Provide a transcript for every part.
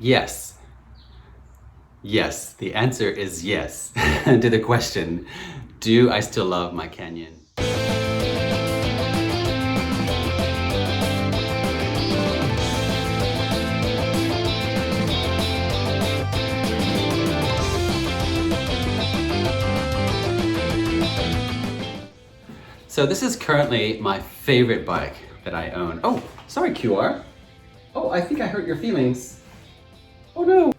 Yes. Yes. The answer is yes to the question, do I still love my Canyon? So this is currently my favorite bike that I own. Oh, sorry QR. Oh, I think I hurt your feelings. Oh no.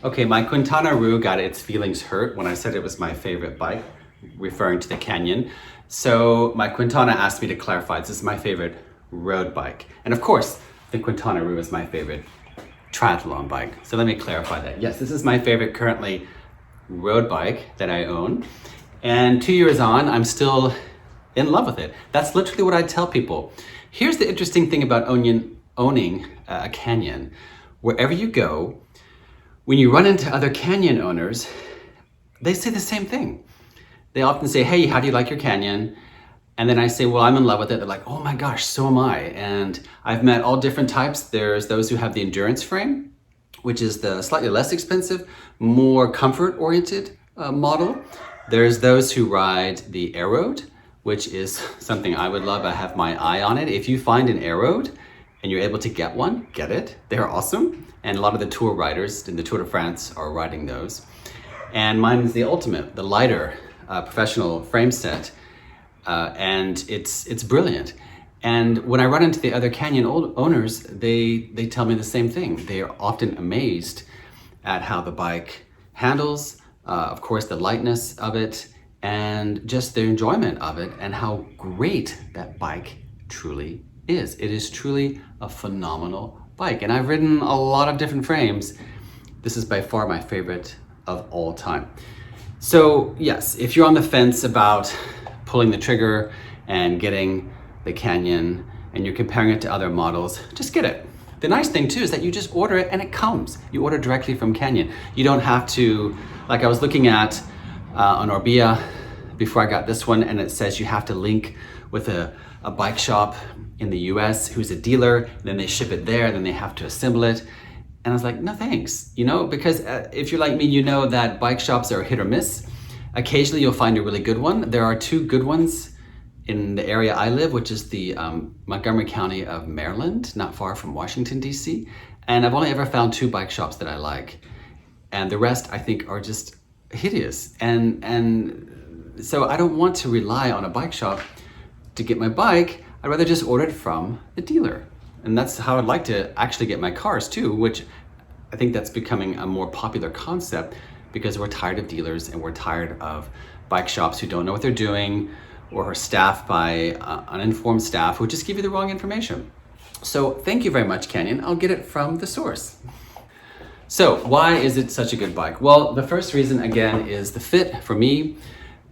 Okay, my Quintana Roo got its feelings hurt when I said it was my favorite bike, referring to the Canyon. So my Quintana asked me to clarify, this is my favorite road bike. And of course, the Quintana Roo is my favorite triathlon bike. So let me clarify that. Yes, this is my favorite currently road bike that I own. And 2 years on, I'm still in love with it. That's literally what I tell people. Here's the interesting thing about owning a Canyon. Wherever you go, when you run into other Canyon owners, they say the same thing. They often say, hey, how do you like your Canyon? And then I say, well, I'm in love with it. They're like, oh my gosh, so am I. And I've met all different types. There's those who have the endurance frame, which is the slightly less expensive, more comfort-oriented model. There's those who ride the Aeroad, which is something I would love. I have my eye on it. If you find an Aeroad and you're able to get one, get it. They're awesome. And a lot of the tour riders in the Tour de France are riding those. And mine is the Ultimate, the lighter professional frame set. And it's brilliant. And when I run into the other Canyon owners, they tell me the same thing. They are often amazed at how the bike handles, of course, the lightness of it, and just the enjoyment of it, and how great that bike truly is. It is truly a phenomenal bike. And I've ridden a lot of different frames. This is by far my favorite of all time. So yes, if you're on the fence about pulling the trigger and getting the Canyon and you're comparing it to other models, just get it. The nice thing too is that you just order it and it comes. You order directly from Canyon. You don't have to, like I was looking at on Orbea before I got this one, and it says you have to link with a bike shop in the US who's a dealer, and then they ship it there, and then they have to assemble it. And I was like, no thanks, because if you're like me, you know that bike shops are hit or miss. Occasionally you'll find a really good one. There are two good ones in the area I live, which is the Montgomery County of Maryland, not far from Washington, DC. And I've only ever found two bike shops that I like. And the rest I think are just hideous. And so I don't want to rely on a bike shop to get my bike. I'd rather just order it from the dealer. And that's how I'd like to actually get my cars too, which I think that's becoming a more popular concept because we're tired of dealers and we're tired of bike shops who don't know what they're doing or are staffed by uninformed staff who just give you the wrong information. So thank you very much, Canyon. I'll get it from the source. So why is it such a good bike? Well, the first reason again is the fit for me.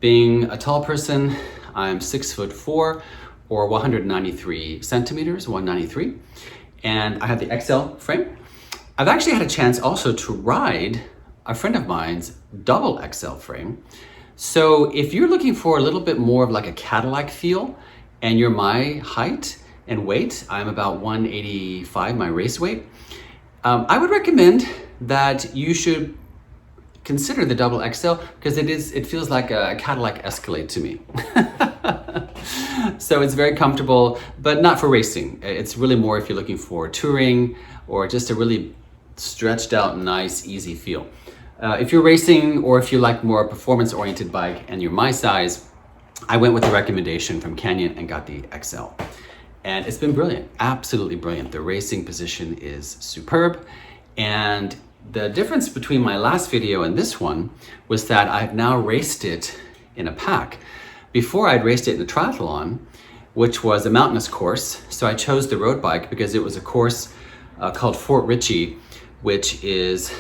Being a tall person, I'm 6'4" or 193 centimeters, 193. And I have the XL frame. I've actually had a chance also to ride a friend of mine's double XL frame. So if you're looking for a little bit more of like a Cadillac feel and you're my height and weight, I'm about 185, my race weight, I would recommend that you should consider the double XL because it feels like a Cadillac Escalade to me. So it's very comfortable, but not for racing. It's really more if you're looking for touring or just a really stretched out, nice, easy feel. If you're racing or if you like more performance-oriented bike and you're my size, I went with the recommendation from Canyon and got the XL. And it's been brilliant, absolutely brilliant. The racing position is superb. And the difference between my last video and this one was that I've now raced it in a pack. Before I'd raced it in a triathlon, which was a mountainous course. So I chose the road bike because it was a course called Fort Ritchie, which is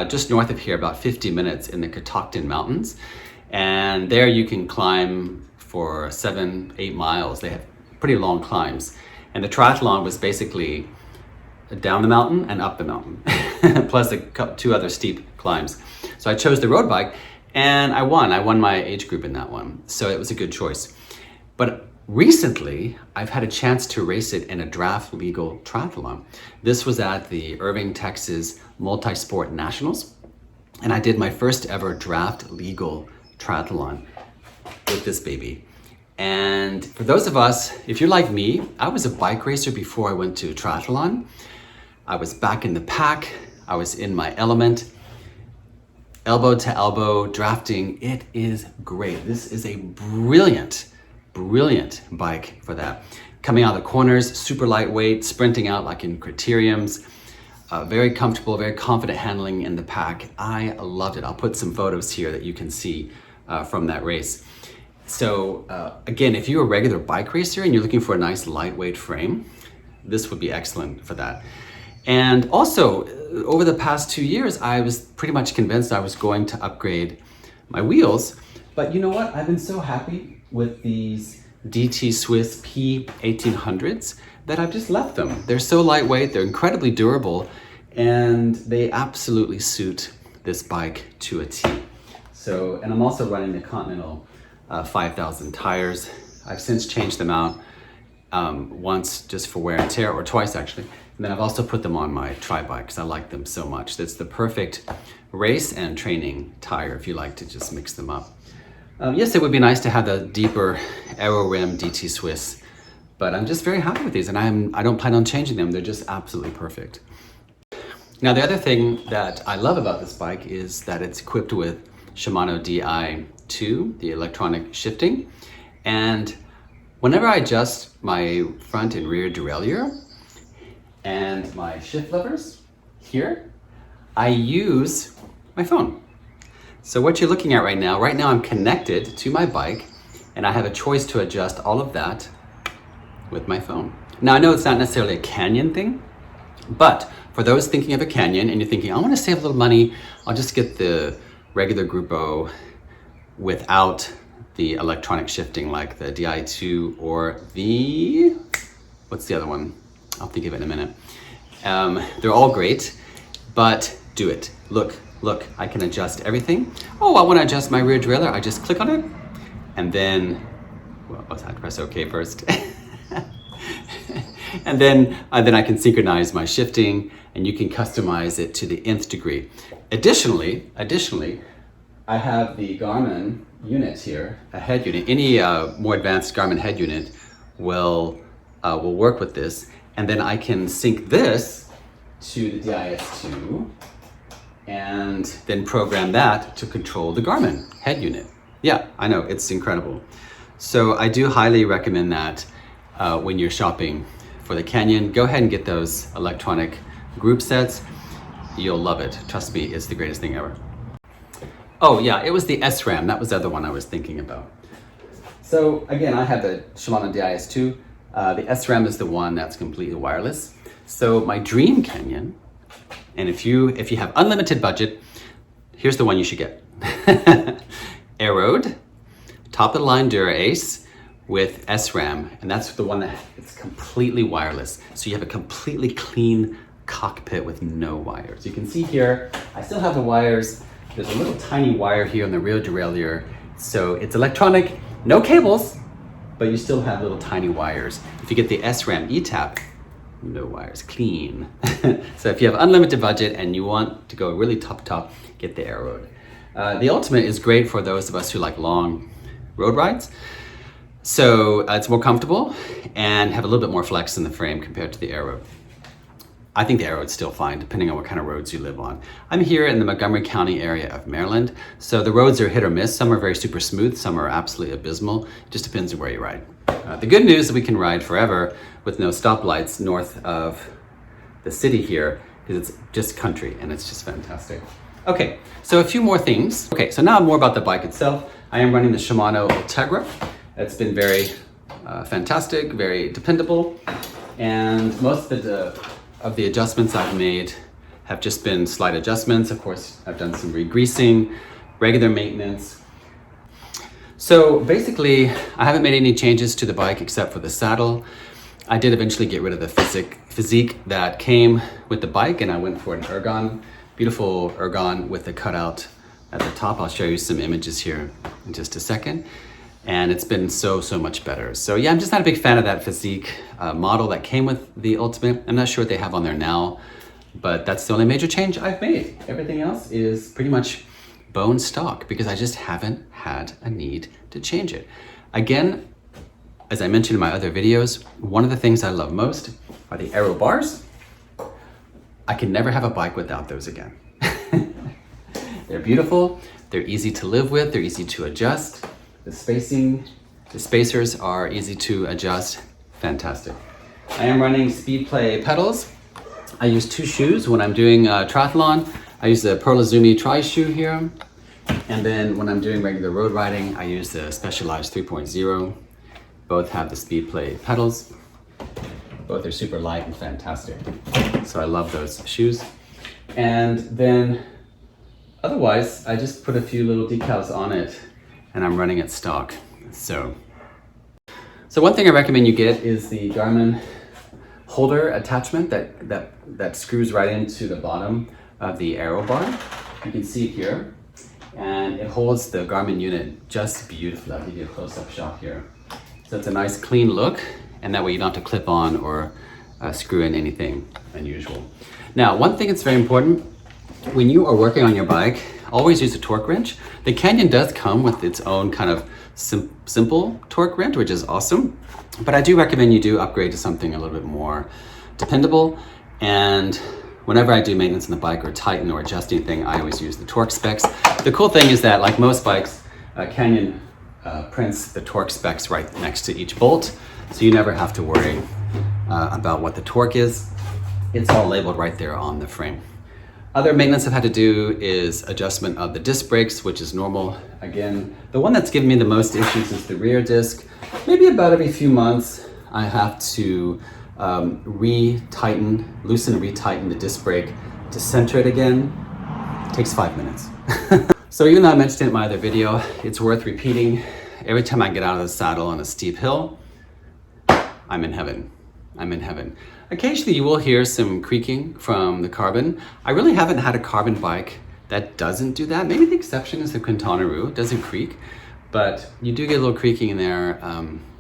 just north of here, about 50 minutes in the Catoctin Mountains. And there you can climb for 7-8 miles. They have pretty long climbs. And the triathlon was basically down the mountain and up the mountain, plus two other steep climbs. So I chose the road bike and I won my age group in that one. So it was a good choice. But Recently, I've had a chance to race it in a draft legal triathlon. This was at the Irving, Texas Multisport Nationals, and I did my first ever draft legal triathlon with this baby. And for those of us, if you're like me, I was a bike racer before I went to triathlon. I was back in the pack, I was in my element, elbow to elbow drafting. It is great. This is a brilliant bike for that. Coming out of the corners, super lightweight, sprinting out like in criteriums, very comfortable, very confident handling in the pack. I loved it. I'll put some photos here that you can see from that race. So again, if you're a regular bike racer and you're looking for a nice lightweight frame, this would be excellent for that. And also, over the past 2 years, I was pretty much convinced I was going to upgrade my wheels. But you know what? I've been so happy with these DT Swiss P1800s that I've just left them. They're so lightweight, they're incredibly durable, and they absolutely suit this bike to a T. So, and I'm also running the Continental 5000 tires. I've since changed them out once just for wear and tear, or twice actually. And then I've also put them on my tri-bike because I like them so much. It's the perfect race and training tire if you like to just mix them up. Yes, it would be nice to have the deeper Aero Rim DT Swiss, but I'm just very happy with these, and I don't plan on changing them. They're just absolutely perfect. Now, the other thing that I love about this bike is that it's equipped with Shimano Di2, the electronic shifting, and whenever I adjust my front and rear derailleur and my shift levers here, I use my phone. So what you're looking at right now I'm connected to my bike, and I have a choice to adjust all of that with my phone. Now, I know it's not necessarily a Canyon thing, but for those thinking of a Canyon and you're thinking, I want to save a little money, I'll just get the regular Grupo without the electronic shifting like the Di2 or the, what's the other one? I'll think of it in a minute. They're all great, but do it. Look, I can adjust everything. Oh, I want to adjust my rear derailleur. I just click on it, and then, well, I have to press OK first. and then I can synchronize my shifting, and you can customize it to the nth degree. Additionally, I have the Garmin unit here, a head unit. Any more advanced Garmin head unit will work with this, and then I can sync this to the DIS2 and then program that to control the Garmin head unit. Yeah, I know, it's incredible. So I do highly recommend that when you're shopping for the Canyon, go ahead and get those electronic group sets. You'll love it. Trust me, it's the greatest thing ever. Oh yeah, it was the SRAM. That was the other one I was thinking about. So again, I have the Shimano DIS2. The SRAM is the one that's completely wireless. So my dream Canyon, and if you have unlimited budget, here's the one you should get. Aeroad, top of the line Dura-Ace with SRAM, and that's the one that it's completely wireless. So you have a completely clean cockpit with no wires. You can see here, I still have the wires. There's a little tiny wire here on the rear derailleur. So it's electronic, no cables, but you still have little tiny wires. If you get the SRAM ETAP, no wires, clean. So if you have unlimited budget and you want to go really top, get the Aeroad. The Ultimate is great for those of us who like long road rides. So it's more comfortable and have a little bit more flex in the frame compared to the Aeroad. I think the Aeroad's still fine, depending on what kind of roads you live on. I'm here in the Montgomery County area of Maryland, so the roads are hit or miss. Some are very super smooth, some are absolutely abysmal. It just depends on where you ride. The good news is we can ride forever with no stoplights north of the city here, because it's just country and it's just fantastic. Okay, so a few more things. Okay, so now more about the bike itself. I am running the Shimano Ultegra. It's been very fantastic, very dependable, and most of the adjustments I've made have just been slight adjustments. Of course, I've done some re-greasing, regular maintenance. So basically, I haven't made any changes to the bike except for the saddle. I did eventually get rid of the physique that came with the bike, and I went for an ergon, beautiful ergon with a cutout at the top. I'll show you some images here in just a second. and it's been so much better. So yeah, I'm just not a big fan of that physique model that came with the Ultimate. I'm not sure what they have on there now, but that's the only major change I've made. Everything else is pretty much bone stock because I just haven't had a need to change it. Again, as I mentioned in my other videos, one of the things I love most are the Aero bars. I can never have a bike without those again. They're beautiful, they're easy to live with, they're easy to adjust. The spacers are easy to adjust. Fantastic. I am running Speedplay pedals. I use 2 shoes when I'm doing triathlon. I use the Perlizumi Tri shoe here. And then when I'm doing regular road riding, I use the Specialized 3.0. Both have the Speedplay pedals. Both are super light and fantastic. So I love those shoes. And then otherwise, I just put a few little decals on it and I'm running it stock. So one thing I recommend you get is the Garmin holder attachment that screws right into the bottom of the Aero bar. You can see it here. And it holds the Garmin unit just beautifully. I'll give you a close-up shot here. So it's a nice clean look, and that way you don't have to clip on or screw in anything unusual. Now, one thing that's very important, when you are working on your bike, always use a torque wrench. The Canyon does come with its own kind of simple torque wrench, which is awesome. But I do recommend you do upgrade to something a little bit more dependable. And whenever I do maintenance on the bike or tighten or adjust anything, I always use the torque specs. The cool thing is that, like most bikes, Canyon prints the torque specs right next to each bolt, so you never have to worry about what the torque is. It's all labeled right there on the frame. Other maintenance I've had to do is adjustment of the disc brakes, which is normal. Again, the one that's given me the most issues is the rear disc. Maybe about every few months, I have to loosen and retighten the disc brake to center it again. It takes 5 minutes. So even though I mentioned it in my other video, it's worth repeating. Every time I get out of the saddle on a steep hill, I'm in heaven. I'm in heaven. Occasionally you will hear some creaking from the carbon. I really haven't had a carbon bike that doesn't do that. Maybe the exception is the Quintana Roo. It doesn't creak, but you do get a little creaking in there.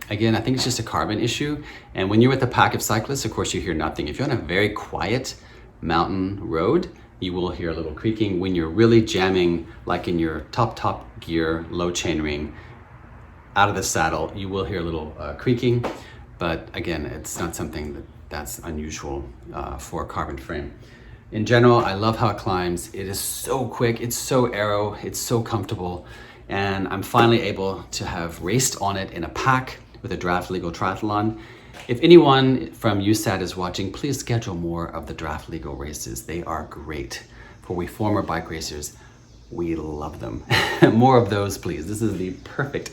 Again, I think it's just a carbon issue. And when you're with a pack of cyclists, of course you hear nothing. If you're on a very quiet mountain road, you will hear a little creaking. When you're really jamming, like in your top gear, low chainring, out of the saddle, you will hear a little creaking. But again, it's not something that's unusual for a carbon frame. In general, I love how it climbs. It is so quick, it's so aero, it's so comfortable. And I'm finally able to have raced on it in a pack with a Draft Legal Triathlon. If anyone from USAT is watching, please schedule more of the Draft Legal races. They are great. For we former bike racers, we love them. More of those, please. This is the perfect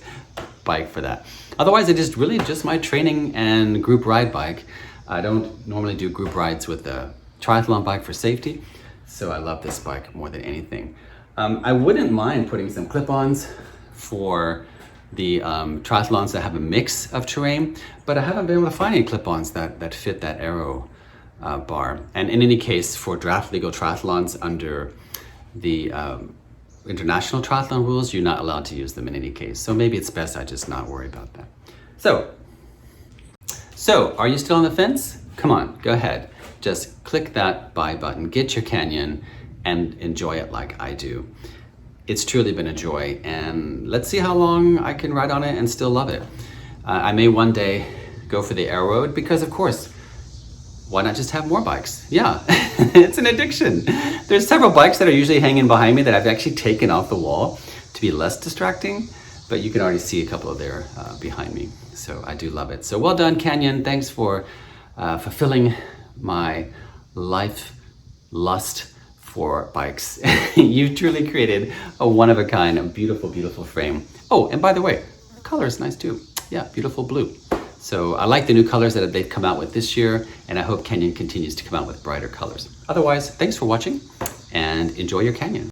bike for that. Otherwise, it is really just my training and group ride bike. I don't normally do group rides with the triathlon bike for safety, so I love this bike more than anything. I wouldn't mind putting some clip-ons for the triathlons that have a mix of terrain, but I haven't been able to find any clip-ons that fit that Aero bar. And in any case, for Draft Legal Triathlons under the international triathlon rules, you're not allowed to use them in any case. So maybe it's best I just not worry about that. So are you still on the fence? Come on, go ahead. Just click that buy button, get your Canyon, and enjoy it like I do. It's truly been a joy, and let's see how long I can ride on it and still love it. I may one day go for the Aero Road because, of course, why not just have more bikes? Yeah, it's an addiction. There's several bikes that are usually hanging behind me that I've actually taken off the wall to be less distracting, but you can already see a couple of there behind me. So I do love it. So well done, Canyon. Thanks for fulfilling my life lust for bikes. You've truly created a one-of-a-kind, a beautiful, beautiful frame. Oh, and by the way, the color is nice too. Yeah, beautiful blue. So I like the new colors that they've come out with this year, and I hope Canyon continues to come out with brighter colors. Otherwise, thanks for watching and enjoy your Canyon.